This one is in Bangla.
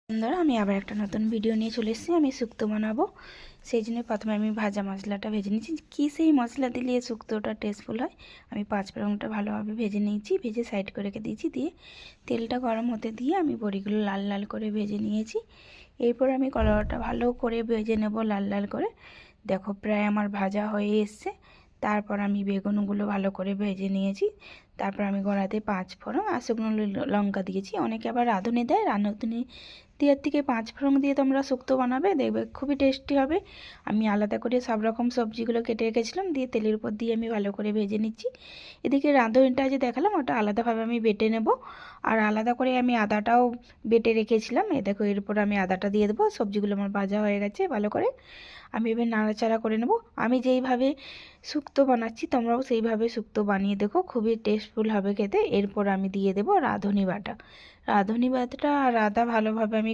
বন্ধুরা, আমি আবার একটা নতুন ভিডিও নিয়ে চলে এসেছি। আমি শুক্তো বানাবো, সেই জন্য প্রথমে আমি ভাজা মশলাটা ভেজে নিয়েছি। কি সেই মশলা দিলে শুক্তোটা টেস্টফুল হয়। আমি 5 ফোড়নটা ভালোভাবে ভেজে নিয়েছি, ভেজে সাইড করে রেখে দিয়েছি। দিয়ে তেলটা গরম হতে দিয়ে আমি বড়িগুলো লাল লাল করে ভেজে নিয়েছি। এরপর আমি কলাটা ভালো করে ভেজে নেব লাল লাল করে। দেখো প্রায় আমার ভাজা হয়ে এসছে। তারপর আমি বেগুনগুলো ভালো করে ভেজে নিয়েছি। তারপর আমি কড়াইতে 5 ফোড়ন আর শুকনো লঙ্কা দিয়েছি। অনেকে আবার রাঁধুনি দেয়, রাঁধুনি দেওয়ার থেকে 5 ফোড়ন দিয়ে তোমরা শুক্তো বানাবে, দেখবে খুবই টেস্টি হবে। আমি আলাদা করে সব রকম সবজিগুলো কেটে রেখেছিলাম, দিয়ে তেলের উপর দিয়ে আমি ভালো করে ভেজে নিচ্ছি। এদিকে রাঁধুনিটা যে দেখালাম ওটা আলাদাভাবে আমি বেটে নেব, আর আলাদা করে আমি আদাটাও বেটে রেখেছিলাম। দেখো এরপর আমি আদাটা দিয়ে দেবো। সবজিগুলো আমার ভাজা হয়ে গেছে ভালো করে। আমি এবার নাড়াচাড়া করে নেব। আমি যেইভাবে শুক্তো বানাচ্ছি তোমরাও সেইভাবে শুক্তো বানিয়ে দেখো, খুবই টেস্টফুল হবে খেতে। এরপর আমি দিয়ে দেবো রাঁধুনি বাটা। রাঁধুনি বাটাটা আর আদা ভালোভাবে আমি